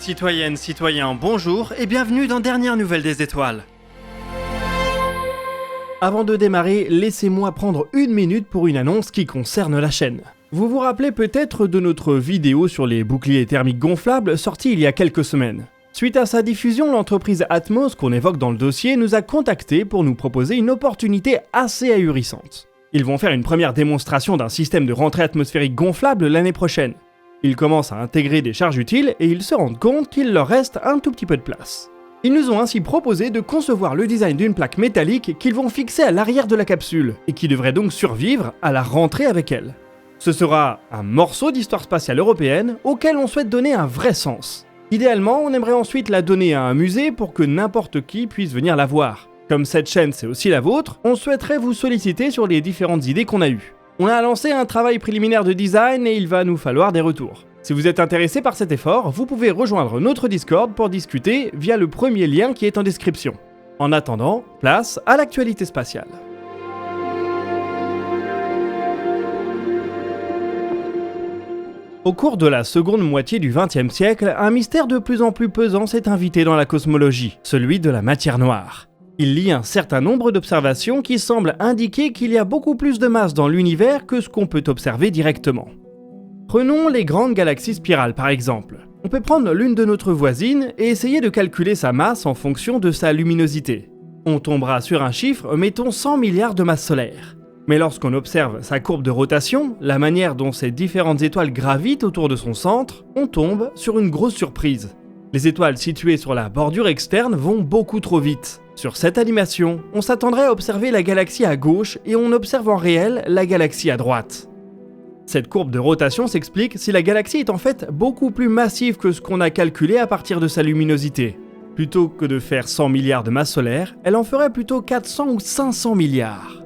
Citoyennes, citoyens, bonjour et bienvenue dans Dernière Nouvelle des Étoiles. Avant de démarrer, laissez-moi prendre une minute pour une annonce qui concerne la chaîne. Vous vous rappelez peut-être de notre vidéo sur les boucliers thermiques gonflables sortie il y a quelques semaines. Suite à sa diffusion, l'entreprise Atmos qu'on évoque dans le dossier nous a contactés pour nous proposer une opportunité assez ahurissante. Ils vont faire une première démonstration d'un système de rentrée atmosphérique gonflable l'année prochaine. Ils commencent à intégrer des charges utiles et ils se rendent compte qu'il leur reste un tout petit peu de place. Ils nous ont ainsi proposé de concevoir le design d'une plaque métallique qu'ils vont fixer à l'arrière de la capsule et qui devrait donc survivre à la rentrée avec elle. Ce sera un morceau d'histoire spatiale européenne auquel on souhaite donner un vrai sens. Idéalement, on aimerait ensuite la donner à un musée pour que n'importe qui puisse venir la voir. Comme cette chaîne c'est aussi la vôtre, on souhaiterait vous solliciter sur les différentes idées qu'on a eues. On a lancé un travail préliminaire de design et il va nous falloir des retours. Si vous êtes intéressé par cet effort, vous pouvez rejoindre notre Discord pour discuter via le premier lien qui est en description. En attendant, place à l'actualité spatiale. Au cours de la seconde moitié du XXe siècle, un mystère de plus en plus pesant s'est invité dans la cosmologie, celui de la matière noire. Il lie un certain nombre d'observations qui semblent indiquer qu'il y a beaucoup plus de masse dans l'univers que ce qu'on peut observer directement. Prenons les grandes galaxies spirales par exemple. On peut prendre l'une de notre voisine et essayer de calculer sa masse en fonction de sa luminosité. On tombera sur un chiffre, mettons 100 milliards de masses solaires. Mais lorsqu'on observe sa courbe de rotation, la manière dont ces différentes étoiles gravitent autour de son centre, on tombe sur une grosse surprise. Les étoiles situées sur la bordure externe vont beaucoup trop vite. Sur cette animation, on s'attendrait à observer la galaxie à gauche et on observe en réel la galaxie à droite. Cette courbe de rotation s'explique si la galaxie est en fait beaucoup plus massive que ce qu'on a calculé à partir de sa luminosité. Plutôt que de faire 100 milliards de masses solaires, elle en ferait plutôt 400 ou 500 milliards.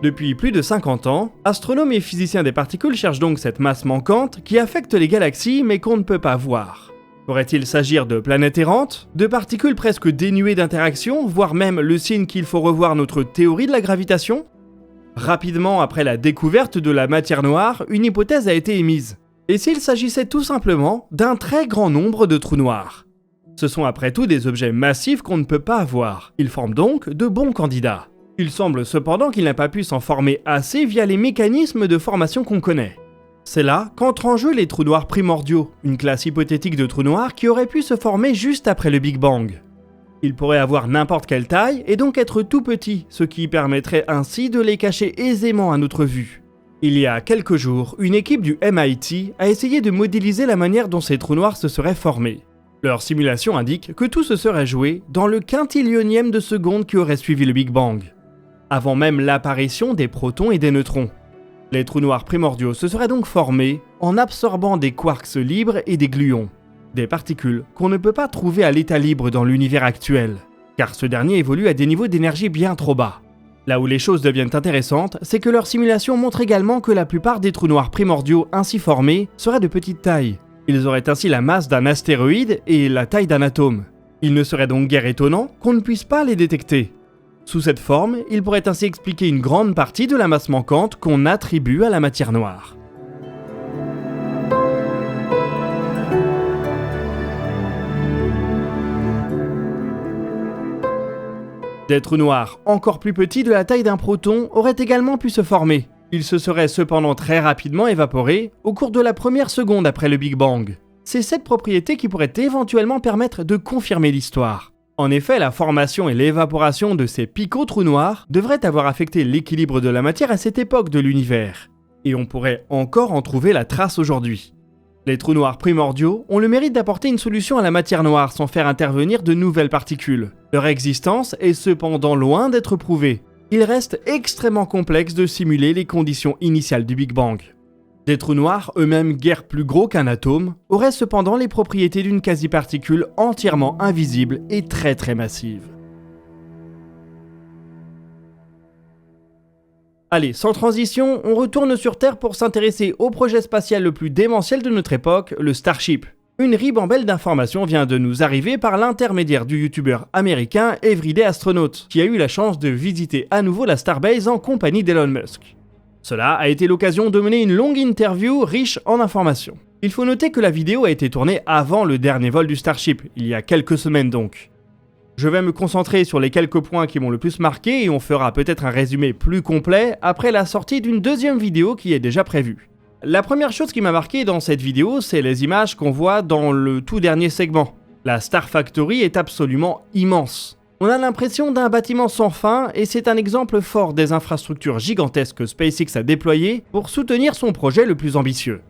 Depuis plus de 50 ans, astronomes et physiciens des particules cherchent donc cette masse manquante qui affecte les galaxies mais qu'on ne peut pas voir. Pourrait-il s'agir de planètes errantes, de particules presque dénuées d'interaction, voire même le signe qu'il faut revoir notre théorie de la gravitation ? Rapidement après la découverte de la matière noire, une hypothèse a été émise. Et s'il s'agissait tout simplement d'un très grand nombre de trous noirs ? Ce sont après tout des objets massifs qu'on ne peut pas voir. Ils forment donc de bons candidats. Il semble cependant qu'il n'a pas pu s'en former assez via les mécanismes de formation qu'on connaît. C'est là qu'entrent en jeu les trous noirs primordiaux, une classe hypothétique de trous noirs qui aurait pu se former juste après le Big Bang. Ils pourraient avoir n'importe quelle taille et donc être tout petits, ce qui permettrait ainsi de les cacher aisément à notre vue. Il y a quelques jours, une équipe du MIT a essayé de modéliser la manière dont ces trous noirs se seraient formés. Leur simulation indique que tout se serait joué dans le quintillionième de seconde qui aurait suivi le Big Bang, avant même l'apparition des protons et des neutrons. Les trous noirs primordiaux se seraient donc formés en absorbant des quarks libres et des gluons, des particules qu'on ne peut pas trouver à l'état libre dans l'univers actuel, car ce dernier évolue à des niveaux d'énergie bien trop bas. Là où les choses deviennent intéressantes, c'est que leur simulation montre également que la plupart des trous noirs primordiaux ainsi formés seraient de petite taille. Ils auraient ainsi la masse d'un astéroïde et la taille d'un atome. Il ne serait donc guère étonnant qu'on ne puisse pas les détecter. Sous cette forme, il pourrait ainsi expliquer une grande partie de la masse manquante qu'on attribue à la matière noire. Des trous noirs encore plus petits de la taille d'un proton auraient également pu se former. Ils se seraient cependant très rapidement évaporés au cours de la première seconde après le Big Bang. C'est cette propriété qui pourrait éventuellement permettre de confirmer l'histoire. En effet, la formation et l'évaporation de ces picots trous noirs devraient avoir affecté l'équilibre de la matière à cette époque de l'univers. Et on pourrait encore en trouver la trace aujourd'hui. Les trous noirs primordiaux ont le mérite d'apporter une solution à la matière noire sans faire intervenir de nouvelles particules. Leur existence est cependant loin d'être prouvée. Il reste extrêmement complexe de simuler les conditions initiales du Big Bang. Des trous noirs, eux-mêmes guère plus gros qu'un atome, auraient cependant les propriétés d'une quasi-particule entièrement invisible et très massive. Allez, sans transition, on retourne sur Terre pour s'intéresser au projet spatial le plus démentiel de notre époque, le Starship. Une ribambelle d'informations vient de nous arriver par l'intermédiaire du youtubeur américain Everyday Astronaut, qui a eu la chance de visiter à nouveau la Starbase en compagnie d'Elon Musk. Cela a été l'occasion de mener une longue interview riche en informations. Il faut noter que la vidéo a été tournée avant le dernier vol du Starship, il y a quelques semaines donc. Je vais me concentrer sur les quelques points qui m'ont le plus marqué et on fera peut-être un résumé plus complet après la sortie d'une deuxième vidéo qui est déjà prévue. La première chose qui m'a marqué dans cette vidéo, c'est les images qu'on voit dans le tout dernier segment. La Star Factory est absolument immense. On a l'impression d'un bâtiment sans fin et c'est un exemple fort des infrastructures gigantesques que SpaceX a déployées pour soutenir son projet le plus ambitieux.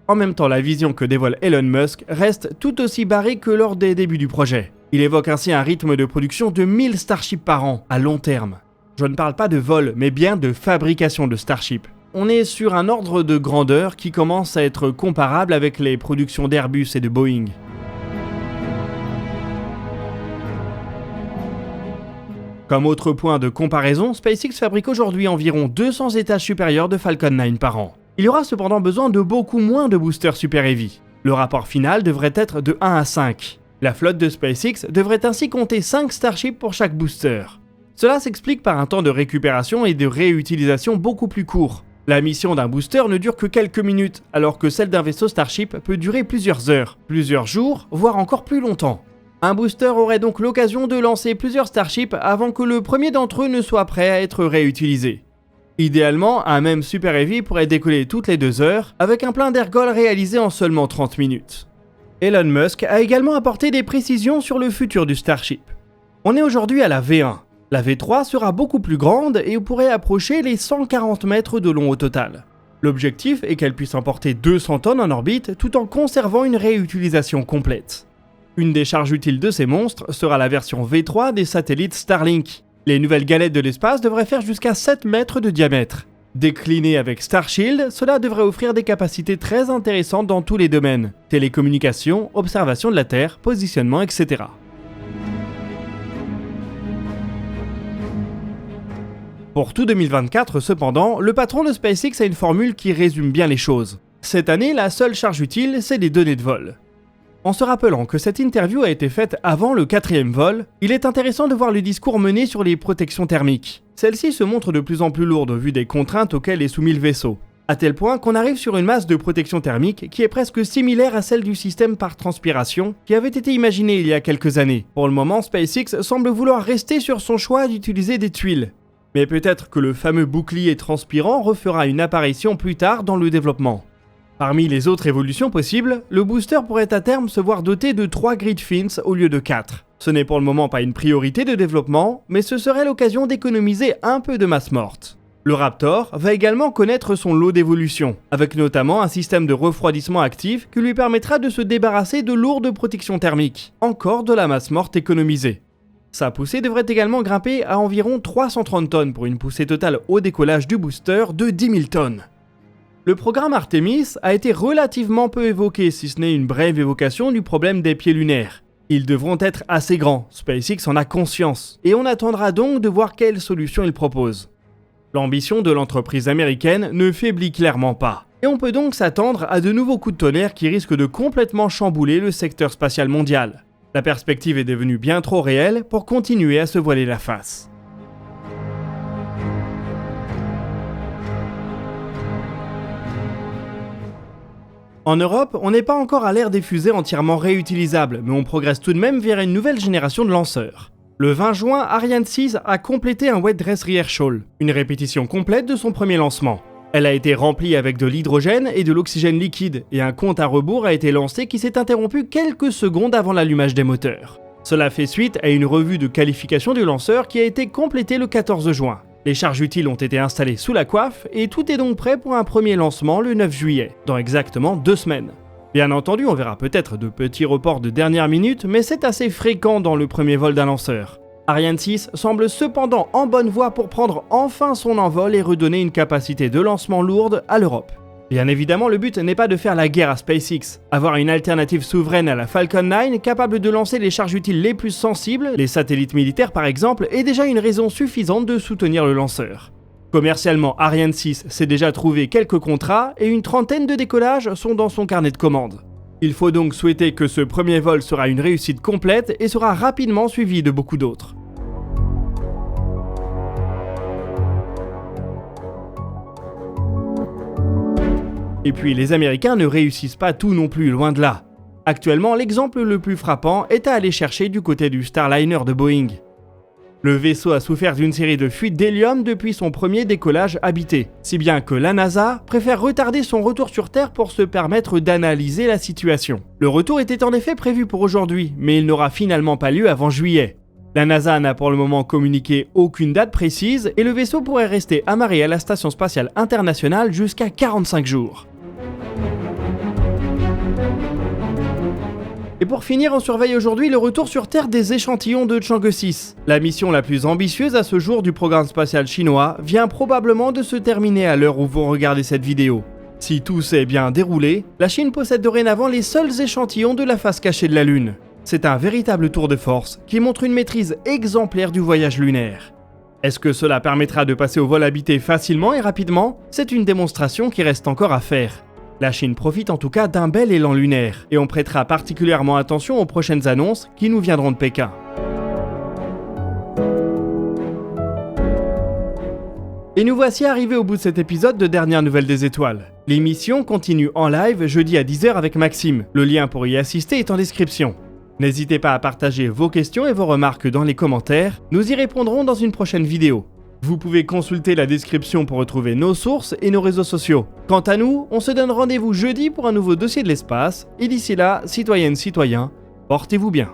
En même temps, la vision que dévoile Elon Musk reste tout aussi barrée que lors des débuts du projet. Il évoque ainsi un rythme de production de 1000 Starships par an, à long terme. Je ne parle pas de vol, mais bien de fabrication de Starship. On est sur un ordre de grandeur qui commence à être comparable avec les productions d'Airbus et de Boeing. Comme autre point de comparaison, SpaceX fabrique aujourd'hui environ 200 étages supérieurs de Falcon 9 par an. Il y aura cependant besoin de beaucoup moins de boosters Super Heavy. Le rapport final devrait être de 1 à 5. La flotte de SpaceX devrait ainsi compter 5 Starships pour chaque booster. Cela s'explique par un temps de récupération et de réutilisation beaucoup plus court. La mission d'un booster ne dure que quelques minutes, alors que celle d'un vaisseau Starship peut durer plusieurs heures, plusieurs jours, voire encore plus longtemps. Un booster aurait donc l'occasion de lancer plusieurs Starships avant que le premier d'entre eux ne soit prêt à être réutilisé. Idéalement, un même Super Heavy pourrait décoller toutes les 2 heures, avec un plein d'ergol réalisé en seulement 30 minutes. Elon Musk a également apporté des précisions sur le futur du Starship. On est aujourd'hui à la V1. La V3 sera beaucoup plus grande et pourrait approcher les 140 mètres de long au total. L'objectif est qu'elle puisse emporter 200 tonnes en orbite tout en conservant une réutilisation complète. Une des charges utiles de ces monstres sera la version V3 des satellites Starlink. Les nouvelles galettes de l'espace devraient faire jusqu'à 7 mètres de diamètre. Déclinées avec Starshield, cela devrait offrir des capacités très intéressantes dans tous les domaines. Télécommunications, observation de la Terre, positionnement, etc. Pour tout 2024, cependant, le patron de SpaceX a une formule qui résume bien les choses. Cette année, la seule charge utile, c'est des données de vol. En se rappelant que cette interview a été faite avant le 4e vol, il est intéressant de voir le discours mené sur les protections thermiques. Celles-ci se montrent de plus en plus lourdes vu des contraintes auxquelles est soumis le vaisseau, à tel point qu'on arrive sur une masse de protection thermique qui est presque similaire à celle du système par transpiration qui avait été imaginé il y a quelques années. Pour le moment, SpaceX semble vouloir rester sur son choix d'utiliser des tuiles. Mais peut-être que le fameux bouclier transpirant refera une apparition plus tard dans le développement. Parmi les autres évolutions possibles, le booster pourrait à terme se voir doté de 3 grid fins au lieu de 4. Ce n'est pour le moment pas une priorité de développement, mais ce serait l'occasion d'économiser un peu de masse morte. Le Raptor va également connaître son lot d'évolutions, avec notamment un système de refroidissement actif qui lui permettra de se débarrasser de lourdes protections thermiques, encore de la masse morte économisée. Sa poussée devrait également grimper à environ 330 tonnes pour une poussée totale au décollage du booster de 10 000 tonnes. Le programme Artemis a été relativement peu évoqué, si ce n'est une brève évocation du problème des pieds lunaires. Ils devront être assez grands, SpaceX en a conscience, et on attendra donc de voir quelles solutions il propose. L'ambition de l'entreprise américaine ne faiblit clairement pas, et on peut donc s'attendre à de nouveaux coups de tonnerre qui risquent de complètement chambouler le secteur spatial mondial. La perspective est devenue bien trop réelle pour continuer à se voiler la face. En Europe, on n'est pas encore à l'ère des fusées entièrement réutilisables, mais on progresse tout de même vers une nouvelle génération de lanceurs. Le 20 juin, Ariane 6 a complété un wet dress rehearsal, une répétition complète de son premier lancement. Elle a été remplie avec de l'hydrogène et de l'oxygène liquide, et un compte à rebours a été lancé qui s'est interrompu quelques secondes avant l'allumage des moteurs. Cela fait suite à une revue de qualification du lanceur qui a été complétée le 14 juin. Les charges utiles ont été installées sous la coiffe et tout est donc prêt pour un premier lancement le 9 juillet, dans exactement 2 semaines. Bien entendu, on verra peut-être de petits reports de dernière minute, mais c'est assez fréquent dans le premier vol d'un lanceur. Ariane 6 semble cependant en bonne voie pour prendre enfin son envol et redonner une capacité de lancement lourde à l'Europe. Bien évidemment, le but n'est pas de faire la guerre à SpaceX. Avoir une alternative souveraine à la Falcon 9 capable de lancer les charges utiles les plus sensibles, les satellites militaires par exemple, est déjà une raison suffisante de soutenir le lanceur. Commercialement, Ariane 6 s'est déjà trouvé quelques contrats et une trentaine de décollages sont dans son carnet de commandes. Il faut donc souhaiter que ce premier vol sera une réussite complète et sera rapidement suivi de beaucoup d'autres. Et puis les Américains ne réussissent pas tout non plus, loin de là. Actuellement, l'exemple le plus frappant est à aller chercher du côté du Starliner de Boeing. Le vaisseau a souffert d'une série de fuites d'hélium depuis son premier décollage habité, si bien que la NASA préfère retarder son retour sur Terre pour se permettre d'analyser la situation. Le retour était en effet prévu pour aujourd'hui, mais il n'aura finalement pas lieu avant juillet. La NASA n'a pour le moment communiqué aucune date précise et le vaisseau pourrait rester amarré à la Station spatiale internationale jusqu'à 45 jours. Et pour finir, on surveille aujourd'hui le retour sur Terre des échantillons de Chang'e 6. La mission la plus ambitieuse à ce jour du programme spatial chinois vient probablement de se terminer à l'heure où vous regardez cette vidéo. Si tout s'est bien déroulé, la Chine possède dorénavant les seuls échantillons de la face cachée de la Lune. C'est un véritable tour de force qui montre une maîtrise exemplaire du voyage lunaire. Est-ce que cela permettra de passer au vol habité facilement et rapidement ? C'est une démonstration qui reste encore à faire. La Chine profite en tout cas d'un bel élan lunaire, et on prêtera particulièrement attention aux prochaines annonces qui nous viendront de Pékin. Et nous voici arrivés au bout de cet épisode de Dernières Nouvelles des Étoiles. L'émission continue en live jeudi à 10h avec Maxime. Le lien pour y assister est en description. N'hésitez pas à partager vos questions et vos remarques dans les commentaires, nous y répondrons dans une prochaine vidéo. Vous pouvez consulter la description pour retrouver nos sources et nos réseaux sociaux. Quant à nous, on se donne rendez-vous jeudi pour un nouveau dossier de l'espace, et d'ici là, citoyennes, citoyens, portez-vous bien.